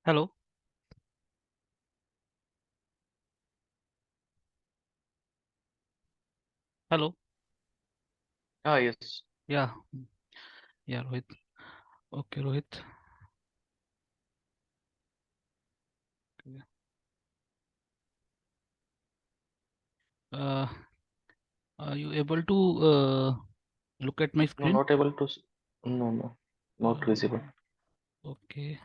Hello, hello. Yes. Yeah, yeah, Rohit. Okay, Rohit. Okay. Uh, are you able to look at my No, screen? not able to. No, not Uh, visible. okay.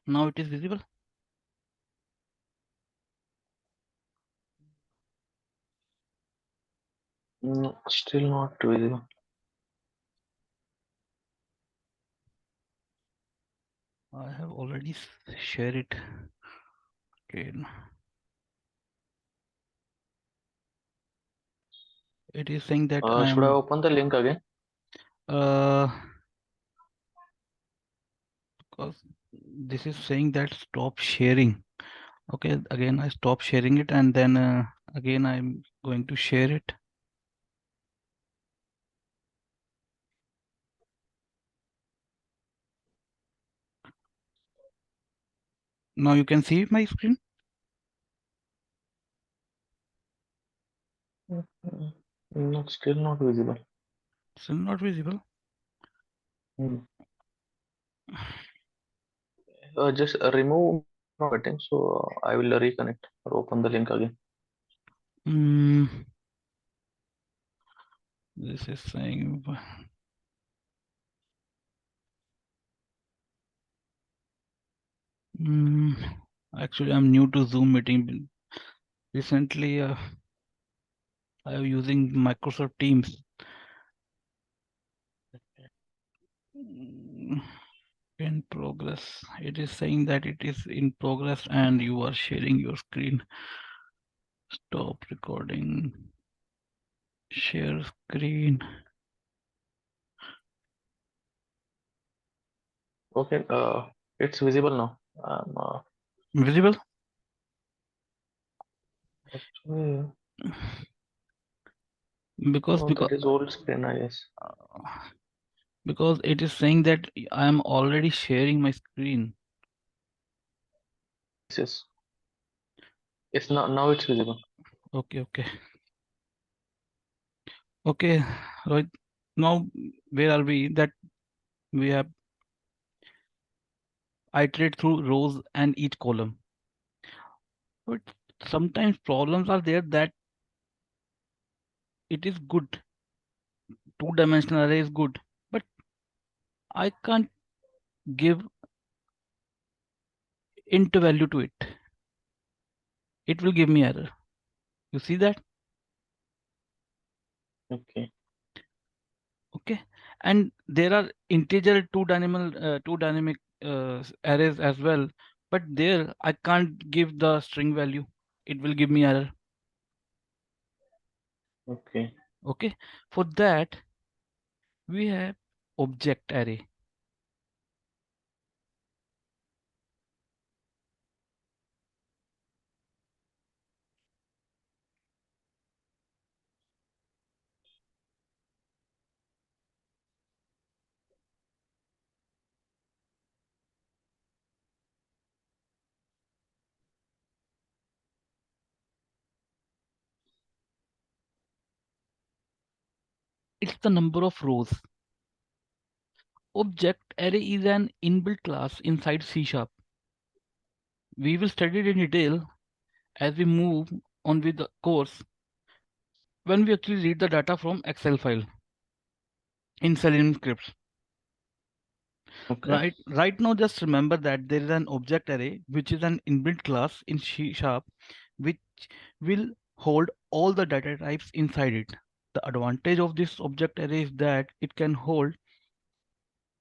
Now it is visible. No, still not visible. I have already shared it. Okay. It is saying that I Should I am. open the link again? Uh, because this is saying that stop sharing. Okay. Again, I stop sharing it, and then again I'm going to share it. Now you can see my screen. Not still not visible. Still not visible. Hmm. Just remove connecting. So I will reconnect or open the link again. Mm, this is saying. Mm, actually, I'm new to Zoom meeting. Recently, I am using Microsoft Teams. Mm, in progress. It is saying that it is in progress and you are sharing your screen. Stop recording. Share screen. Okay. It's visible now. Visible? Actually, Because no, because that is old screen, I guess. uh, because it is saying that I am already sharing my screen. Yes. It's now it's visible. Okay, okay. Okay, right. Now where are we? That we have iterate through rows and each column. But sometimes problems are there that it is good. Two-dimensional array is good, but I can't give int value to it. It will give me error. You see that? Okay. Okay. And there are integer two dynamic arrays as well. But there I can't give the string value. It will give me error. Okay. Okay. For that, we have object array. It's the number of rows. Object array is an inbuilt class inside C sharp. We will study it in detail as we move on with the course when we actually read the data from Excel file in Selenium scripts. Okay. Right now, just remember that there is an object array which is an inbuilt class in C sharp which will hold all the data types inside it. The advantage of this object array is that it can hold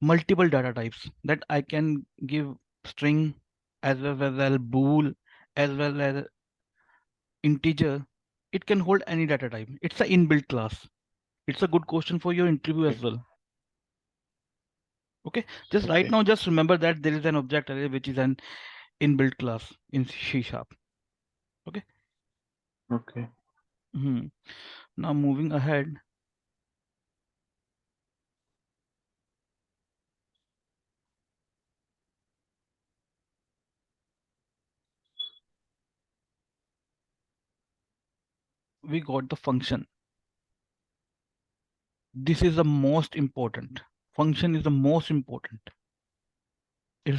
multiple data types that I can give string as well as bool as well as integer. It can hold any data type. It's an inbuilt class. It's a good question for your interview as Okay. well. Okay, just right Okay. now, just remember that there is an object array which is an inbuilt class in C sharp. Okay. Okay. Now moving ahead, we got the function. This is the most important. Function is the most important. It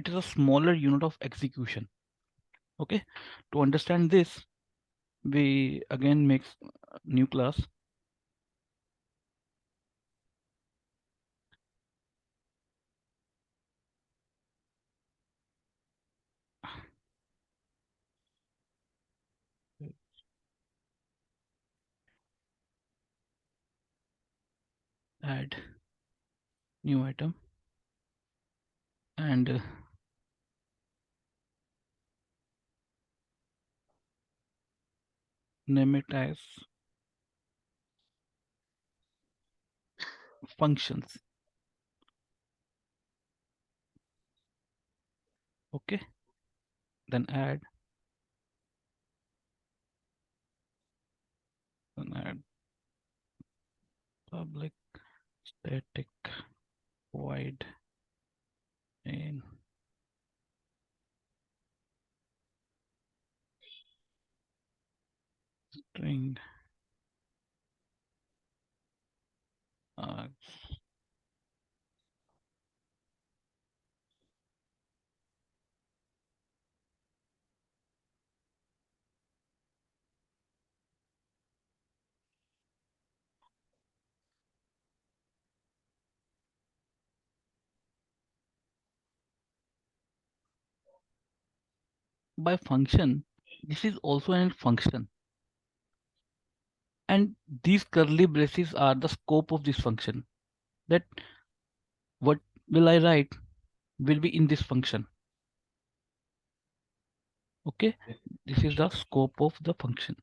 is a smaller unit of execution. Okay. To understand this, we again make new class. Add new item and name it as functions. Okay. Then add public static void in string args. By function, this is also a function, and these curly braces are the scope of this function. That what will I write will be in this function. Okay, this is the scope of the function.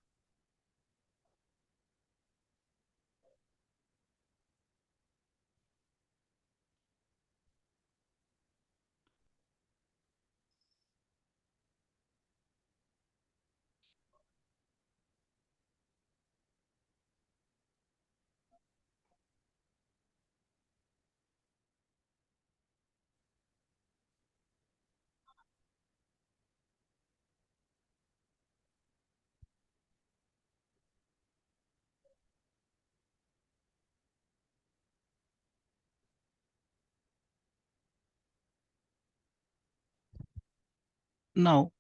Now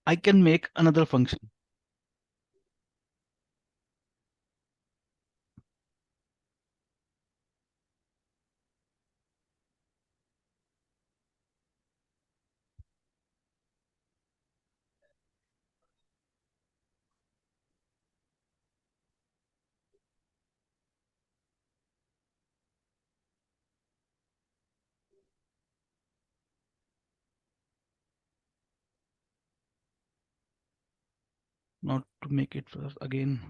I can make another function. Not to make it first again.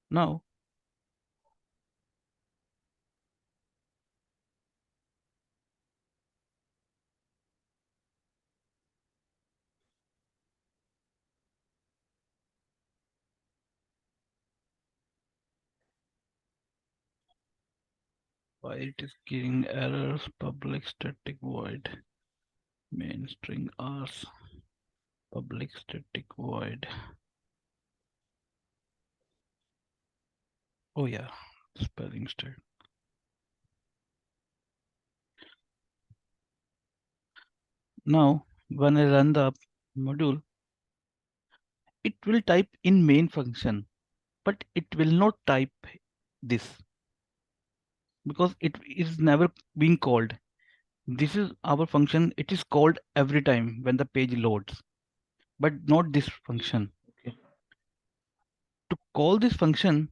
Now why it is giving errors, public static void main string ars, public static void. Oh yeah, spelling mistake. Now when I run the module, it will type in main function, but it will not type this because it is never being called. This is our function. It is called every time when the page loads, but not this function. Okay. To call this function,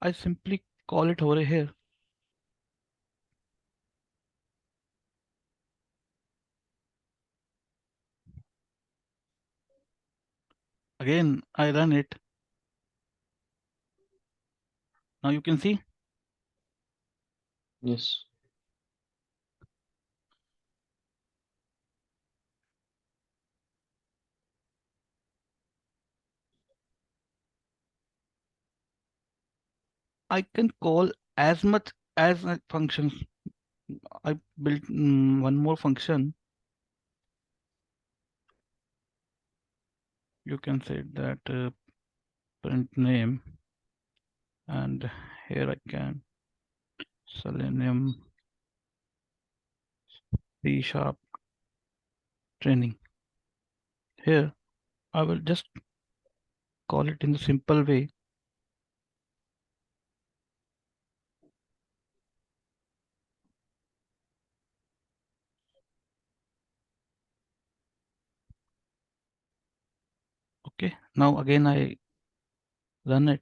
I simply call it over here. Again, I run it. Now you can see Yes. I can call as much as functions. I built one more function. You can say that print name, and here I can Selenium C sharp training. Here I will just call it in the simple way. Okay. Now again I run it.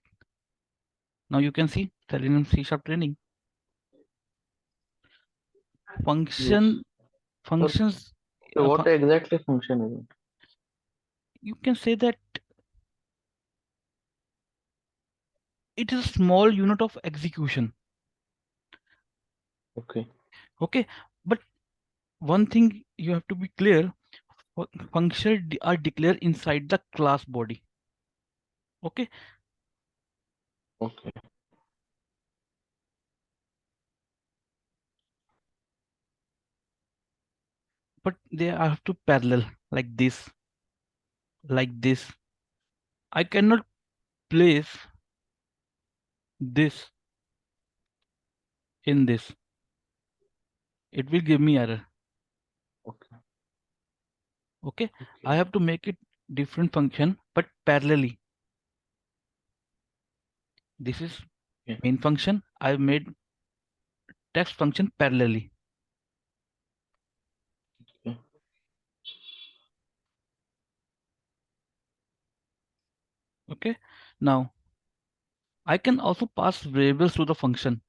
Now you can see Selenium C sharp training Yes. function Sir, functions. okay, what exactly function is it? You can say that it is a small unit of execution. Okay. Okay, but one thing you have to be clear: functions are declared inside the class body. Okay, Okay. but they have to parallel like this, like this. I cannot place this in this. It will give me error. Okay. Okay, I Okay. have to make it different function, but parallelly. This is Okay. main function. I made text function parallelly. Okay. Okay, now I can also pass variables to the function.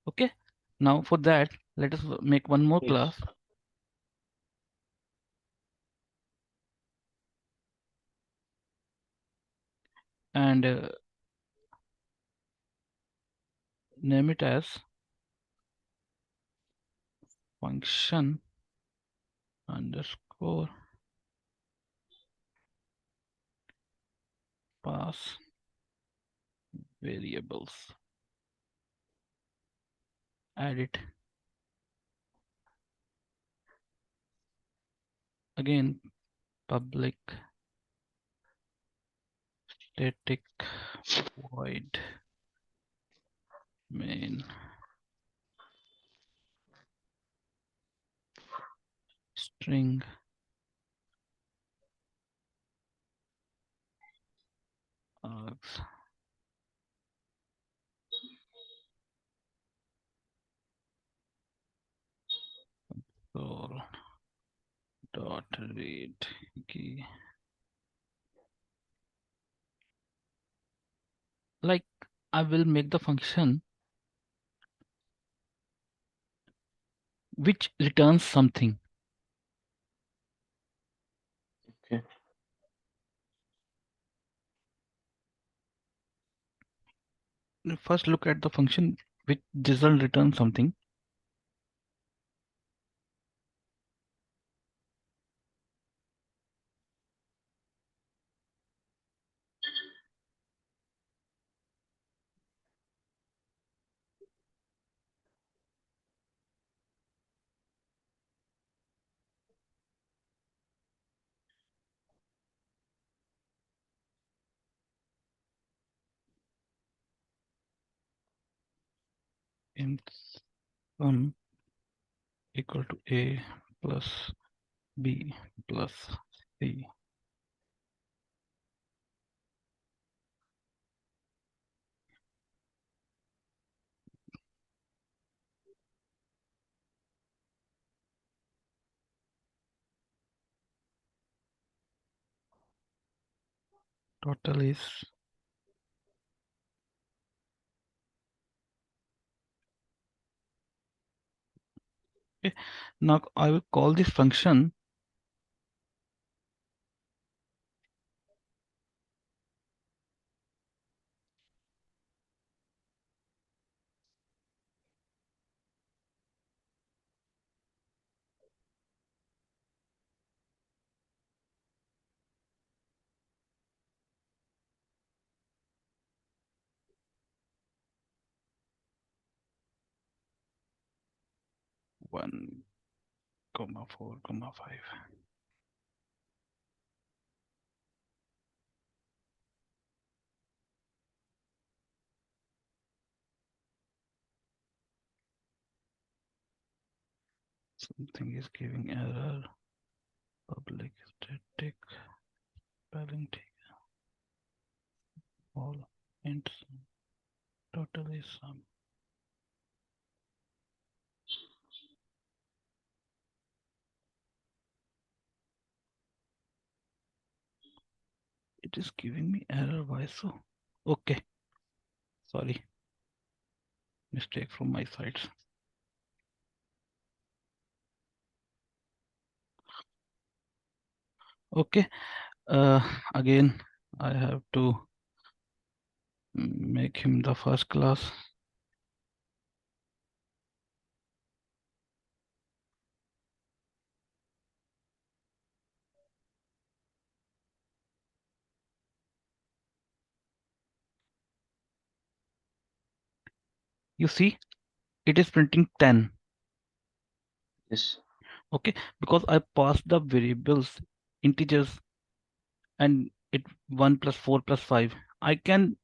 Okay, now for that, let us make one more Yes. class and name it as function underscore pass variables. Add it again. Public static void main string args or dot read key. Like I will make the function which returns something. Okay. First look at the function which doesn't return something. In sum equal to a plus b plus c. Total is okay. Now I will call this function 1, 4, 5. Something is giving error. Public static spelling all int total is sum. It is giving me error. Why so? Okay, sorry, mistake from my side. Okay, again I have to make him the first class. You see, it is printing 10. Yes. Okay, because I passed the variables integers and it 1 plus 4 plus 5. I can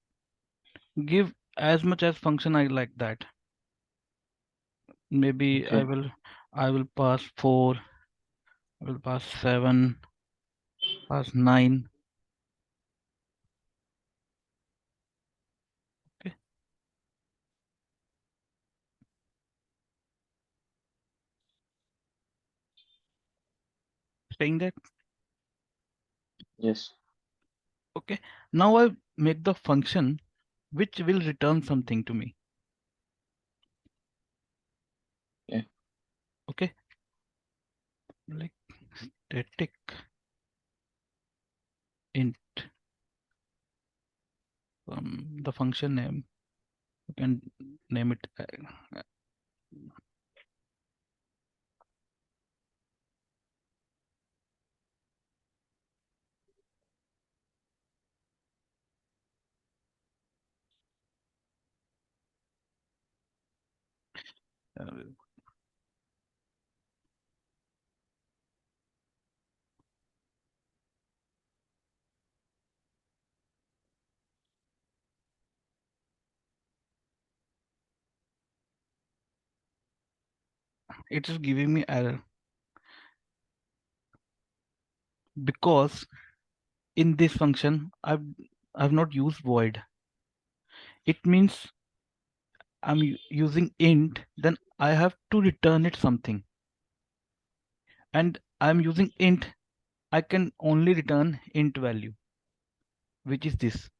give as much as function I like that. Maybe Okay. I will pass 4, I will pass 7, pass 9. Okay, saying that. Yes. Okay, now I make the function which will return something to me. Okay. Okay, like static int the function name. You can name it. Uh, it is giving me error because in this function I've not used void. It means I'm using int, then I have to return it something. And I'm using int, I can only return int value, which is this.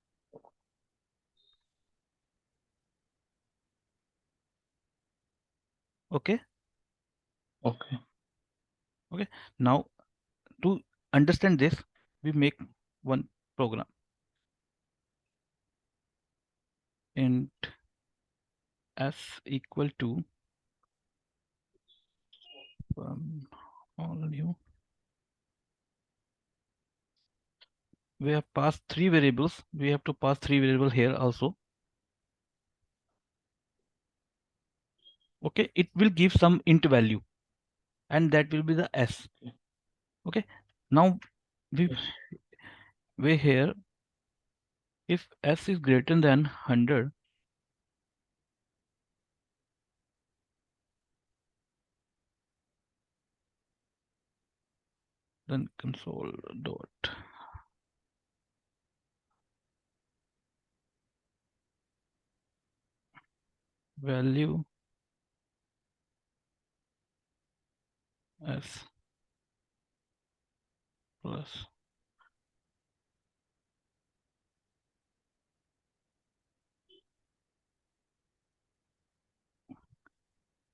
Okay. Okay. Okay. Now to understand this, we make one program. Int s equal to all new. We have passed 3 variables. We have to pass 3 variables here also. Okay, it will give some int value, and that will be the s. Okay, now Yes. we here, if s is greater than 100, then console dot value s plus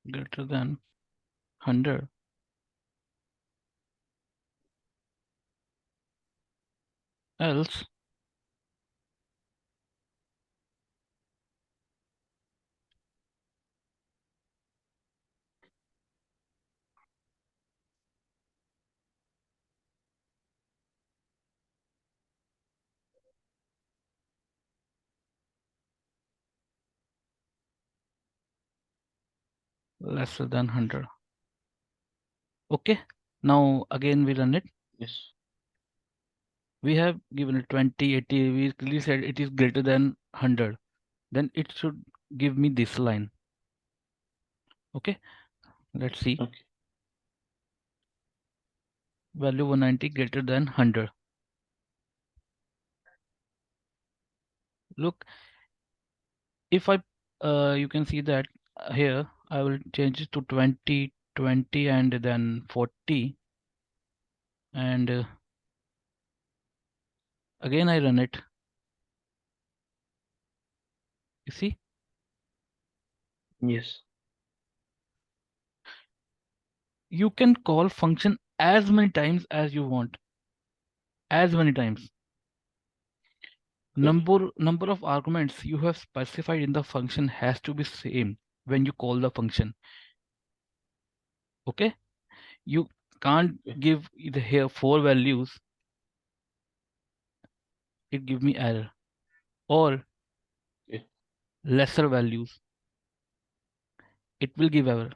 greater than 100, else lesser than 100. Okay. Now again we run it. Yes. We have given it 20, 80. We clearly said it is greater than 100. Then it should give me this line. Okay. Let's see. Okay. Value 190 greater than 100. Look, if I, you can see that here I will change it to 20, 20, and then 40, and again I run it. You see, Yes. you can call function as many times as you want, as many times. Okay. Number of arguments you have specified in the function has to be same when you call the function. Okay, you can't Okay. give it here 4 values, it give me error, or Okay. lesser values, it will give error.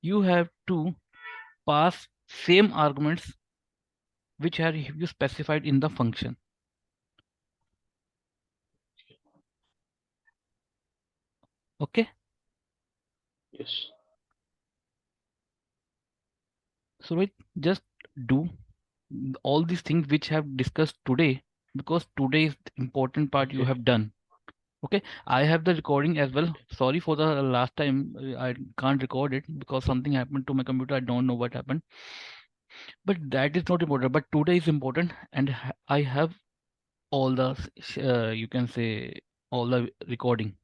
You have to pass same arguments which are you specified in the function. Okay, Yes. so wait, just do all these things which have discussed today, because today is the important part you Okay. have done. Okay, I have the recording as well. Okay. Sorry for the last time, I can't record it because something happened to my computer. I don't know what happened, but that is not important. But today is important, and I have all the you can say all the recording.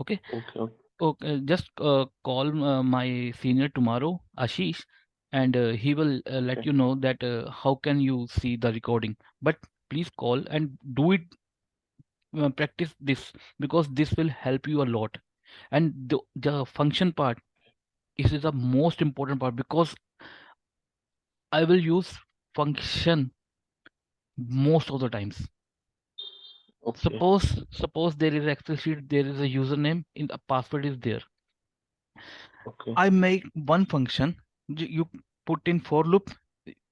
Okay, Okay. Okay. okay. Just call my senior tomorrow, Ashish, and he will let Okay. you know that how can you see the recording. But please call and do it, practice this, because this will help you a lot. And the function part is the most important part, because I will use function most of the times. Okay. Suppose there is Excel sheet, there is a username in the password is there. Okay. I make one function. You put in for loop,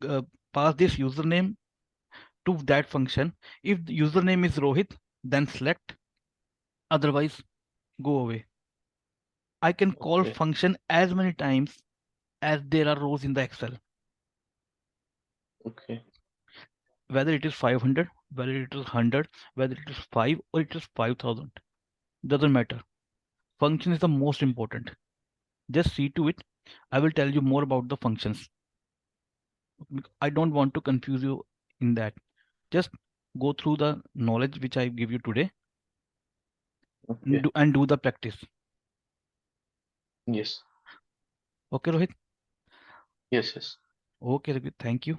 uh, pass this username to that function. If the username is Rohit, then select, otherwise go away. I can call Okay. function as many times as there are rows in the Excel, Okay. whether it is 500, whether it is 100, whether it is 5 or it is 5,000. Doesn't matter. Function is the most important. Just see to it. I will tell you more about the functions. I don't want to confuse you in that. Just go through the knowledge which I give you today, and Okay. do the practice. Yes. Okay, Rohit? Yes. Yes. Okay, Rohit, thank you.